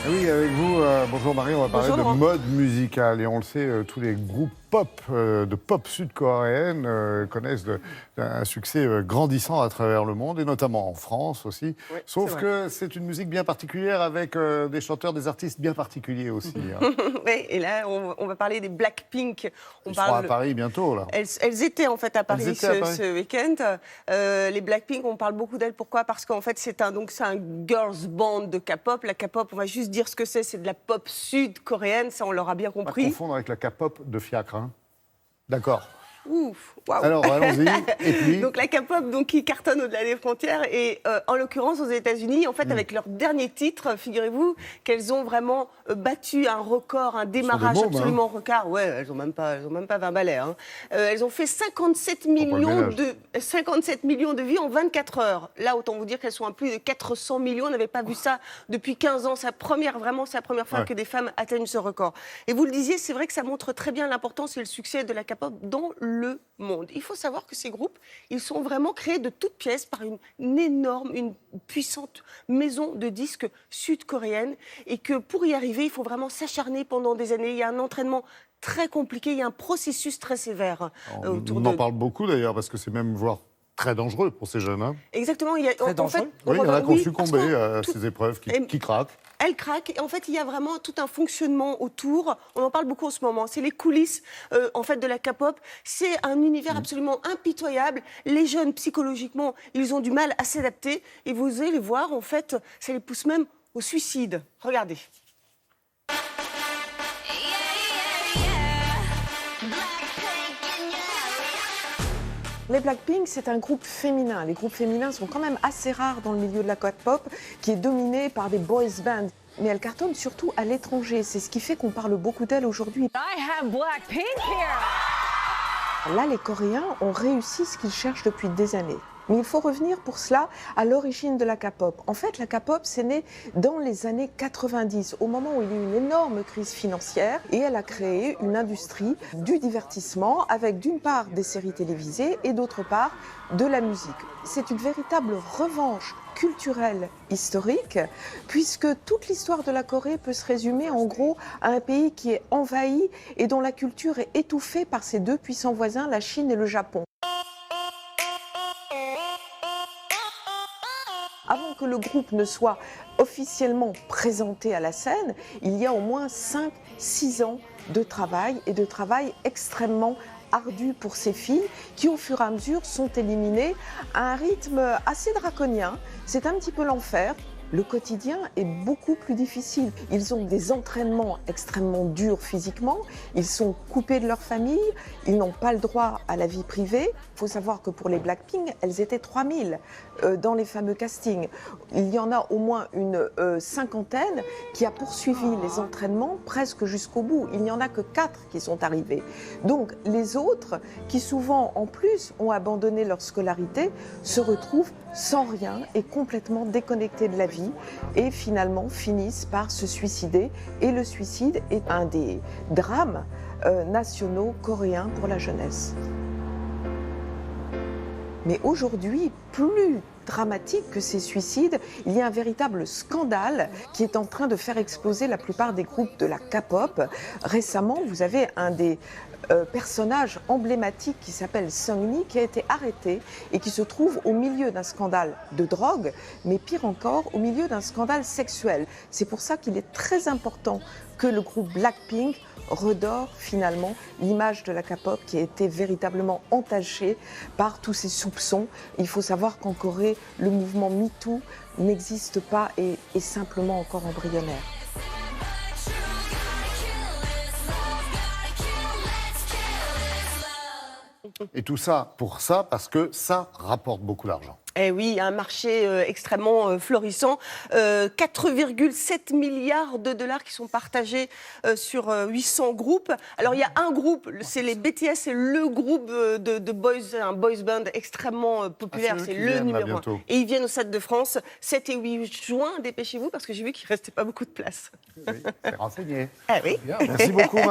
Oui, avec vous, bonjour Marie, on va parler Bonjour, de Laurent. mode musicale. Et on le sait, tous les groupes pop, de pop sud-coréenne connaissent un succès grandissant à travers le monde, et notamment en France aussi. Oui, Sauf c'est vrai. que c'est une musique bien particulière avec des chanteurs, des artistes bien particuliers aussi. Hein. Oui, et là, on va parler des Blackpink. Ils seront à Paris bientôt, là. Elles étaient en fait à Paris, étaient à Paris. ce week-end. Les Blackpink, on parle beaucoup d'elles. Pourquoi? Parce qu'en fait, c'est un girls band de K-pop. La K-pop, on va juste dire ce que c'est de la pop sud-coréenne. Ça, on l'aura bien Pas compris. confondre avec la K-pop de Fiacre. Hein. D'accord. Ouf, waouh. Alors, allons-y. Et puis, Donc la K-pop qui cartonne au-delà des frontières et en l'occurrence aux États-Unis, en fait avec leur dernier titre, figurez-vous qu'elles ont vraiment battu un record, un démarrage mômes, absolument record. Ouais, elles ont même pas 20 ballets. Hein. Elles ont fait 57 millions de vues en 24 heures. Là, autant vous dire qu'elles sont à plus de 400 millions. On n'avait pas vu ça depuis 15 ans. C'est la première fois que des femmes atteignent ce record. Et vous le disiez, c'est vrai que ça montre très bien l'importance et le succès de la K-pop dans le monde. Il faut savoir que ces groupes, ils sont vraiment créés de toutes pièces par une puissante maison de disques sud-coréenne et que pour y arriver, il faut vraiment s'acharner pendant des années. Il y a un entraînement très compliqué, il y a un processus très sévère autour on en parle beaucoup d'ailleurs, parce que c'est même voire très dangereux pour ces jeunes. Hein. Exactement. Oui, il y en a qui ont succombé à ces épreuves, qui craquent. Elle craque. Et en fait, il y a vraiment tout un fonctionnement autour. On en parle beaucoup en ce moment. C'est les coulisses en fait, de la K-pop. C'est un univers absolument impitoyable. Les jeunes, psychologiquement, ils ont du mal à s'adapter. Et vous allez voir, en fait, ça les pousse même au suicide. Regardez. Les Blackpink, c'est un groupe féminin. Les groupes féminins sont quand même assez rares dans le milieu de la K-pop, qui est dominé par des boys bands. Mais elles cartonnent surtout à l'étranger. C'est ce qui fait qu'on parle beaucoup d'elles aujourd'hui. I have Blackpink here. Là, les Coréens ont réussi ce qu'ils cherchent depuis des années. Mais il faut revenir pour cela à l'origine de la K-pop. En fait, la K-pop, c'est né dans les années 90, au moment où il y a eu une énorme crise financière, et elle a créé une industrie du divertissement avec d'une part des séries télévisées et d'autre part de la musique. C'est une véritable revanche culturelle historique, puisque toute l'histoire de la Corée peut se résumer en gros à un pays qui est envahi et dont la culture est étouffée par ses deux puissants voisins, la Chine et le Japon. Avant que le groupe ne soit officiellement présenté à la scène, il y a au moins 5-6 ans de travail, et de travail extrêmement ardu pour ces filles qui, au fur et à mesure, sont éliminées à un rythme assez draconien. C'est un petit peu l'enfer. Le quotidien est beaucoup plus difficile. Ils ont des entraînements extrêmement durs physiquement, ils sont coupés de leur famille, ils n'ont pas le droit à la vie privée. Il faut savoir que pour les Blackpink, elles étaient 3000 dans les fameux castings. Il y en a au moins une cinquantaine qui a poursuivi les entraînements presque jusqu'au bout. Il n'y en a que 4 qui sont arrivés. Donc les autres, qui souvent en plus ont abandonné leur scolarité, se retrouvent sans rien et complètement déconnectés de la vie et finalement finissent par se suicider. Et le suicide est un des drames nationaux coréens pour la jeunesse. Mais aujourd'hui, plus dramatique que ces suicides, il y a un véritable scandale qui est en train de faire exploser la plupart des groupes de la K-pop. Récemment, vous avez un des personnage emblématique qui s'appelle Seungri, qui a été arrêté et qui se trouve au milieu d'un scandale de drogue, mais pire encore, au milieu d'un scandale sexuel. C'est pour ça qu'il est très important que le groupe Blackpink redore finalement l'image de la K-pop qui a été véritablement entachée par tous ces soupçons. Il faut savoir qu'en Corée, le mouvement MeToo n'existe pas et est simplement encore embryonnaire. Et tout ça pour ça, parce que ça rapporte beaucoup d'argent. Eh oui, un marché extrêmement florissant. 4,7 milliards de dollars qui sont partagés sur 800 groupes. Alors, il y a un groupe, c'est les BTS, c'est le groupe de boys, un boys band extrêmement populaire. C'est le numéro 1. Et ils viennent au Stade de France 7 et 8 juin. Dépêchez-vous parce que j'ai vu qu'il ne restait pas beaucoup de place. Oui, c'est renseigné. Ah oui. Merci beaucoup, Marie.